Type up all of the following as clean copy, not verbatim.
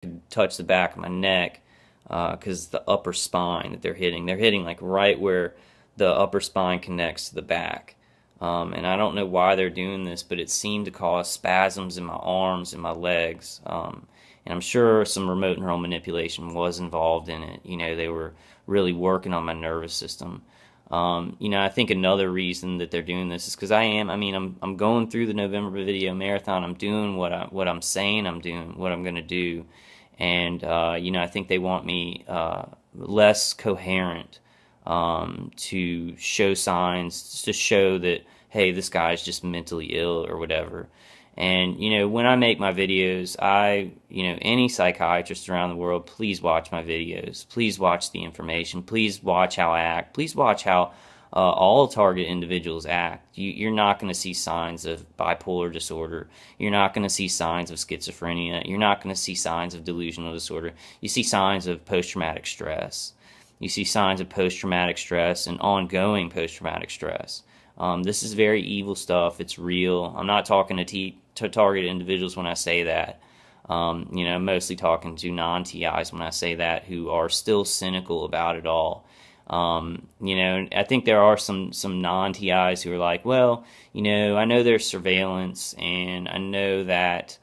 could touch the back of my neck because the upper spine that they're hitting. They're hitting like right where the upper spine connects to the back. And I don't know why they're doing this, but it seemed to cause spasms in my arms and my legs. And I'm sure some remote neural manipulation was involved in it. They were really working on my nervous system. I think another reason that they're doing this is because I'm going through the November Video Marathon. I'm doing what I'm saying I'm doing, what I'm going to do. And, I think they want me less coherent to show signs, to show that, hey, this guy's just mentally ill or whatever. And, when I make my videos, any psychiatrist around the world, please watch my videos. Please watch the information. Please watch how I act. Please watch how all target individuals act. You're not going to see signs of bipolar disorder. You're not going to see signs of schizophrenia. You're not going to see signs of delusional disorder. You see signs of post-traumatic stress. You see signs of post-traumatic stress and ongoing post-traumatic stress. This is very evil stuff. It's real. I'm not talking to target individuals when I say that. I'm mostly talking to non-TIs when I say that, who are still cynical about it all. I think there are some non-TIs who are like, well, I know there's surveillance, and I know that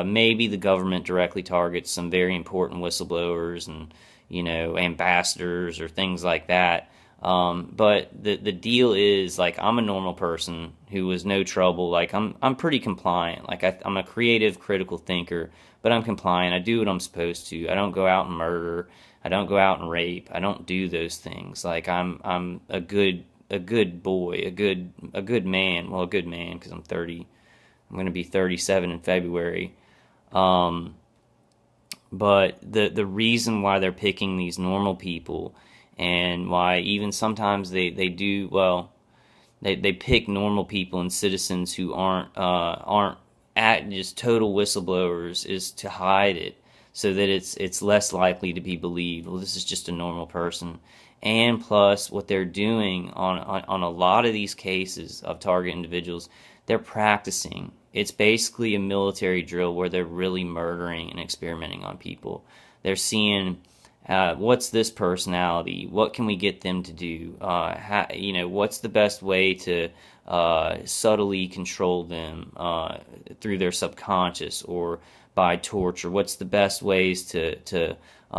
maybe the government directly targets some very important whistleblowers and ambassadors or things like that. But the deal is, like, I'm a normal person who was no trouble. Like, I'm pretty compliant. Like, I'm a creative, critical thinker, but I'm compliant. I do what I'm supposed to. I don't go out and murder. I don't go out and rape. I don't do those things. Like, I'm a good boy, a good man. Well, a good man, because I'm 30. I'm going to be 37 in February. But the reason why they're picking these normal people, and why even sometimes they do, well, they pick normal people and citizens who aren't at just total whistleblowers, is to hide it, so that it's less likely to be believed. Well, this is just a normal person. And plus, what they're doing on a lot of these cases of target individuals, they're practicing. It's basically a military drill where they're really murdering and experimenting on people. They're seeing, what's this personality? What can we get them to do? What's the best way to subtly control them through their subconscious or by torture? What's the best ways to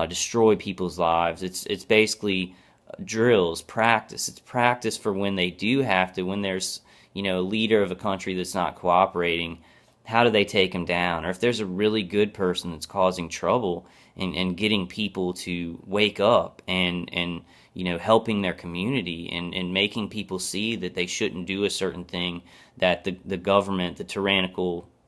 destroy people's lives? It's basically drills, practice. It's practice for when they do have to, when there's a leader of a country that's not cooperating. How do they take them down? Or if there's a really good person that's causing trouble and getting people to wake up and helping their community and making people see that they shouldn't do a certain thing, that the government,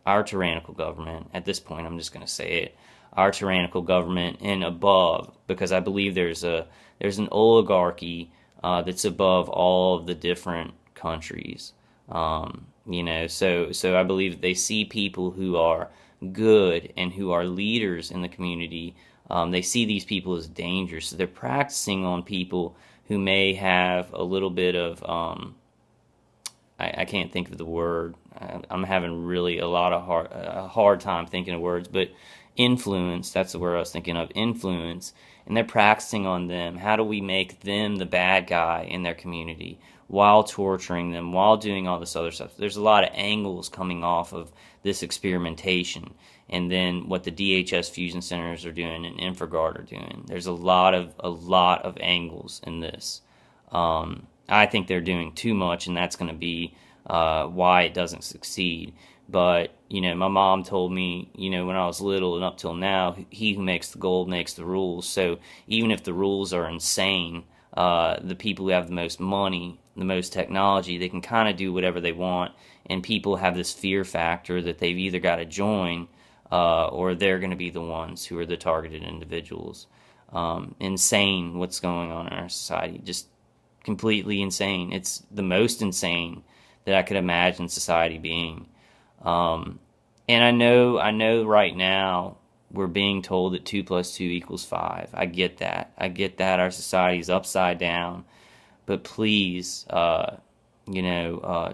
our tyrannical government, at this point I'm just going to say it, our tyrannical government and above, because I believe there's an oligarchy that's above all of the different countries. So I believe that they see people who are good and who are leaders in the community. They see these people as dangerous, so they're practicing on people who may have a little bit of I can't think of the word. I'm having really a hard time thinking of words, but influence, that's the word I was thinking of, influence. And they're practicing on them. How do we make them the bad guy in their community while torturing them, while doing all this other stuff? There's a lot of angles coming off of this experimentation. And then what the DHS fusion centers are doing and InfraGard are doing. There's a lot of angles in this. I think they're doing too much, and that's going to be why it doesn't succeed. But, my mom told me, when I was little and up till now, he who makes the gold makes the rules. So even if the rules are insane, the people who have the most money, the most technology, they can kind of do whatever they want. And people have this fear factor that they've either got to join or they're going to be the ones who are the targeted individuals. Insane what's going on in our society. Just completely insane. It's the most insane that I could imagine society being. And I know right now we're being told that 2 + 2 = 5. I get that. Our society's upside down. But please,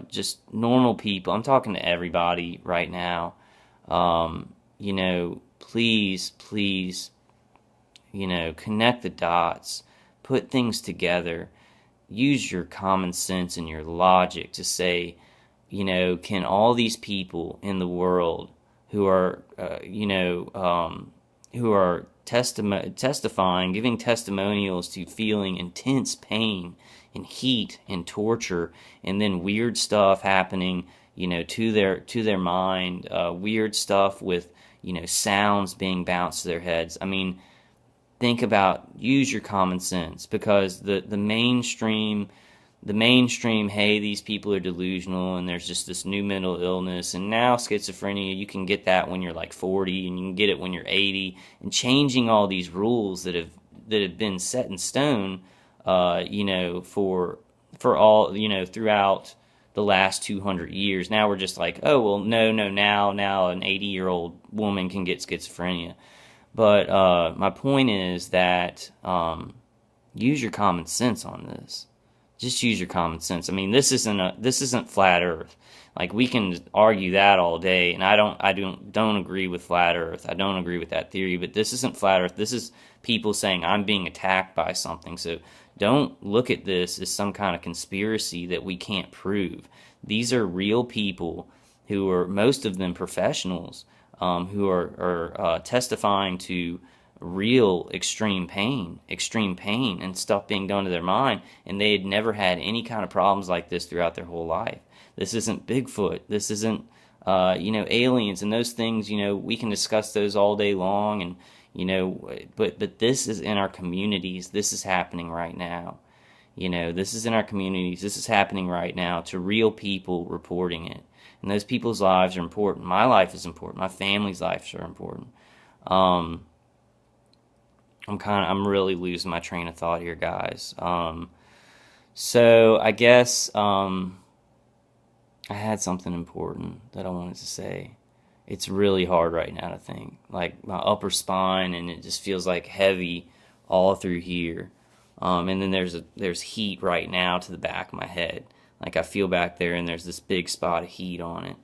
just normal people. I'm talking to everybody right now. please, please, connect the dots, put things together, use your common sense and your logic to say, can all these people in the world who are, who are testifying, giving testimonials to feeling intense pain and heat and torture, and then weird stuff happening, to their mind, weird stuff with, sounds being bounced to their heads. I mean, use your common sense, because the mainstream, hey, these people are delusional and there's just this new mental illness, and now schizophrenia, you can get that when you're like 40 and you can get it when you're 80, and changing all these rules that have been set in stone, for all, throughout the last 200 years. Now we're just like, oh, well, no, now an 80-year-old woman can get schizophrenia. But my point is that use your common sense on this. Just use your common sense. I mean, this isn't flat Earth. Like, we can argue that all day, and I don't agree with flat Earth. I don't agree with that theory. But this isn't flat Earth. This is people saying I'm being attacked by something. So don't look at this as some kind of conspiracy that we can't prove. These are real people who are, most of them, professionals, who are testifying to real extreme pain and stuff being done to their mind, and they had never had any kind of problems like this throughout their whole life. This isn't Bigfoot. This isn't, aliens and those things. We can discuss those all day long, and but this is in our communities. This is happening right now. This is in our communities. This is happening right now to real people reporting it. And those people's lives are important. My life is important. My family's lives are important. I'm really losing my train of thought here, guys. So I guess I had something important that I wanted to say. It's really hard right now to think. Like, my upper spine, and it just feels like heavy all through here. And then there's heat right now to the back of my head. Like, I feel back there, and there's this big spot of heat on it.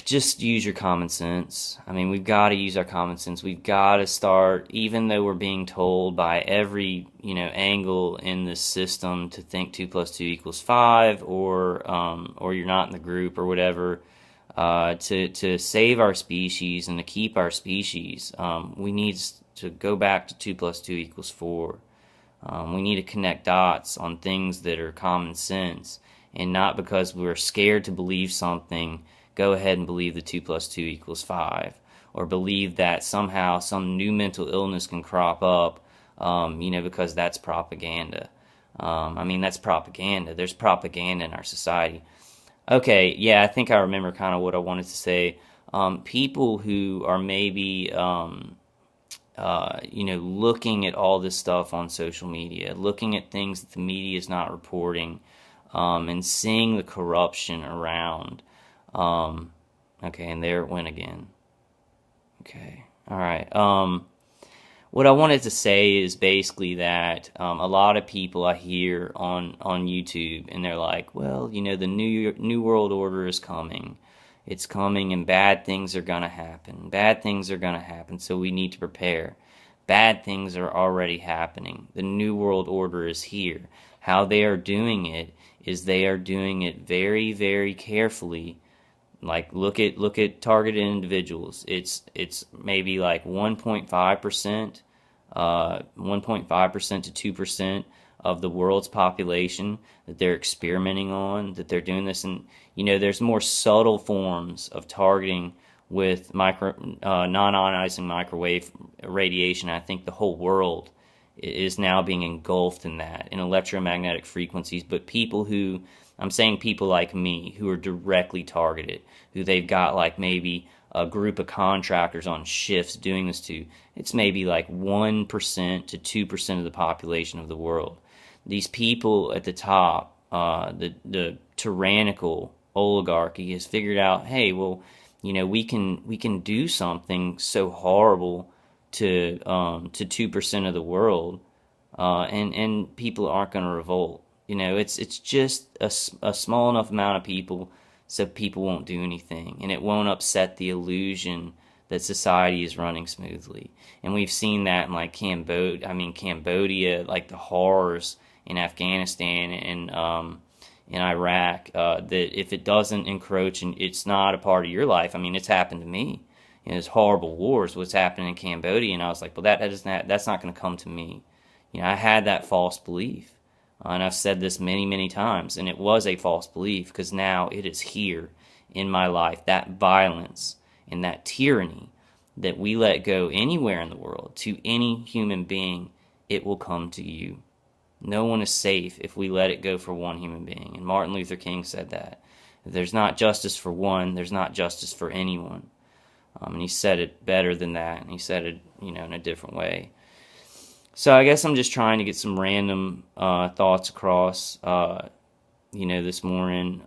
Just use your common sense. I mean, we've got to use our common sense. We've got to start, even though we're being told by every, angle in this system to think 2 + 2 = 5, or you're not in the group or whatever, to save our species and to keep our species, we need to go back to 2 + 2 = 4. We need to connect dots on things that are common sense, and not because we're scared to believe something, go ahead and believe the 2 + 2 = 5, or believe that somehow some new mental illness can crop up, because that's propaganda. That's propaganda. There's propaganda in our society. Okay, yeah, I think I remember kind of what I wanted to say. People who are maybe looking at all this stuff on social media, looking at things that the media is not reporting, and seeing the corruption around. Okay, and there it went again. Okay, all right. What I wanted to say is basically that a lot of people I hear on YouTube, and they're like, well, the new world order is coming. It's coming, and bad things are going to happen. Bad things are going to happen, so we need to prepare. Bad things are already happening. The New World Order is here. How they are doing it is they are doing it very, very carefully. Like, look at targeted individuals. It's maybe like 1.5%, 1.5% to 2% of the world's population that they're experimenting on, that they're doing this. And there's more subtle forms of targeting with non-ionizing microwave radiation. I think the whole world is now being engulfed in that, in electromagnetic frequencies. But I'm saying people like me, who are directly targeted, who they've got like maybe a group of contractors on shifts doing this to, it's maybe like 1% to 2% of the population of the world. These people at the top, the tyrannical oligarchy, has figured out, hey, well, we can do something so horrible to 2% of the world, and people aren't going to revolt. It's just a small enough amount of people so people won't do anything, and it won't upset the illusion that society is running smoothly. And we've seen that in like Cambodia, like the horrors in Afghanistan and in Iraq. That if it doesn't encroach and it's not a part of your life, I mean, it's happened to me. You know, there's horrible wars. What's happening in Cambodia, and I was like, well, that's not going to come to me. You know, I had that false belief, and I've said this many, many times, and it was a false belief because now it is here in my life. That violence and that tyranny that we let go anywhere in the world to any human being, it will come to you. No one is safe if we let it go for one human being. And Martin Luther King said that. If there's not justice for one, there's not justice for anyone. And he said it better than that, and he said it, you know, in a different way. So I guess I'm just trying to get some random thoughts across, you know, this morning.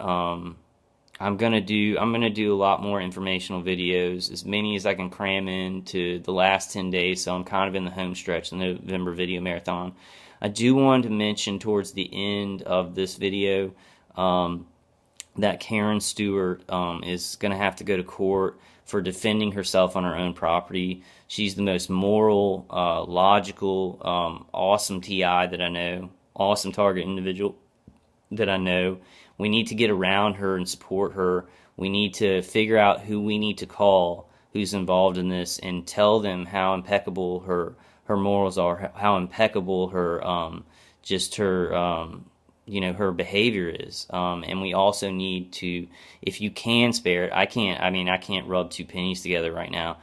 I'm gonna do a lot more informational videos, as many as I can cram into the last 10 days. So I'm kind of in the home stretch, the November video marathon. I do want to mention towards the end of this video that Karen Stewart is going to have to go to court for defending herself on her own property. She's the most moral, logical, awesome TI that I know, awesome target individual that I know. We need to get around her and support her. We need to figure out who we need to call, who's involved in this, and tell them how impeccable her morals are, how impeccable her you know, her behavior is. And we also need to, if you can spare it, I can't rub two pennies together right now,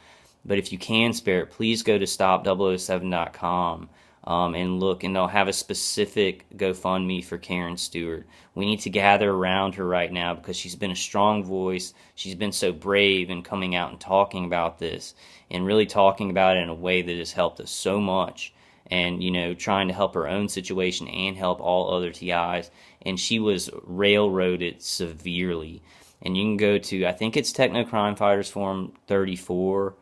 but if you can spare it, please go to stop007.com and look, and they'll have a specific GoFundMe for Karen Stewart. We need to gather around her right now because she's been a strong voice. She's been so brave in coming out and talking about this and really talking about it in a way that has helped us so much. And, you know, trying to help her own situation and help all other TIs. And she was railroaded severely. And you can go to, I think it's Techno Crime Fighters Forum 34.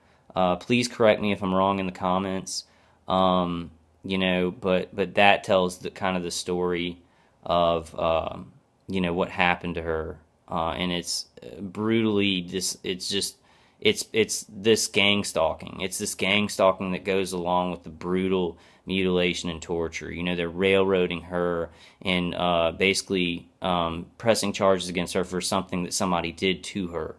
Please correct me if I'm wrong in the comments. You know, but that tells the kind of the story of, you know, what happened to her. And it's brutally, it's this gang stalking. It's this gang stalking that goes along with the brutal mutilation and torture. You know, they're railroading her and basically pressing charges against her for something that somebody did to her.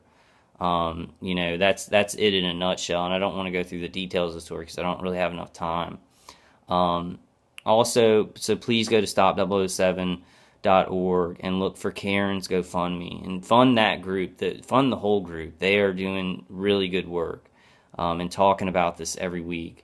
You know, that's it in a nutshell, and I don't want to go through the details of the story because I don't really have enough time. Also, so please go to stop007.org and look for Karen's GoFundMe and fund that group, fund the whole group. They are doing really good work and talking about this every week.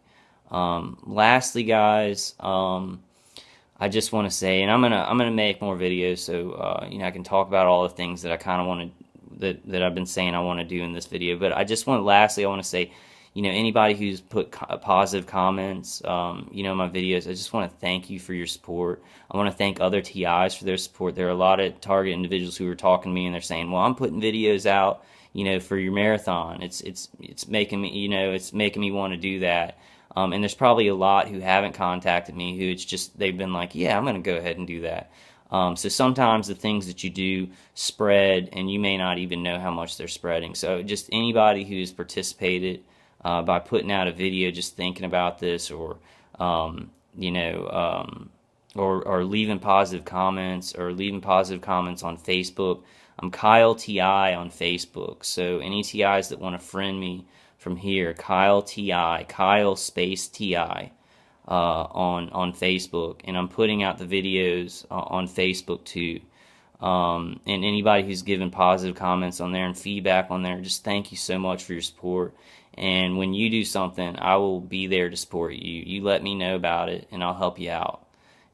Lastly, guys, I just want to say, and I'm gonna make more videos so you know, I can talk about all the things that I kind of want to that I've been saying I want to do in this video. But I just want lastly I want to say, you know, anybody who's put positive comments, you know, in my videos, I just want to thank you for your support. I want to thank other TIs for their support. There are a lot of target individuals who are talking to me and they're saying, well, I'm putting videos out, you know, for your marathon. It's making me, you know, it's making me want to do that. And there's probably a lot who haven't contacted me who it's just, they've been like, yeah, I'm going to go ahead and do that. So sometimes the things that you do spread and you may not even know how much they're spreading. So just anybody who's participated by putting out a video, just thinking about this, or you know, or leaving positive comments, or leaving positive comments on Facebook. I'm Kyle TI on Facebook. So any TIs that want to friend me from here, Kyle TI, Kyle space TI on Facebook, and I'm putting out the videos on Facebook too. And anybody who's given positive comments on there and feedback on there, just thank you so much for your support. And when you do something, I will be there to support you. You let me know about it, and I'll help you out.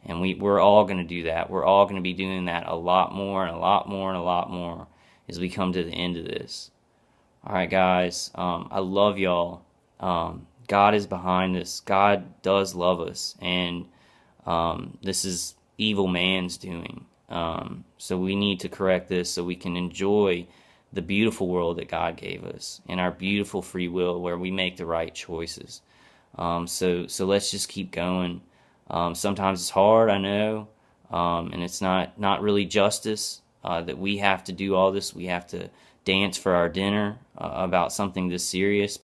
And we're all going to do that. We're all going to be doing that a lot more and a lot more and a lot more as we come to the end of this. All right, guys. I love y'all. God is behind this. God does love us, and this is evil man's doing. So we need to correct this so we can enjoy the beautiful world that God gave us and our beautiful free will where we make the right choices. So let's just keep going. Sometimes it's hard, I know, and it's not really justice, that we have to do all this. We have to dance for our dinner about something this serious.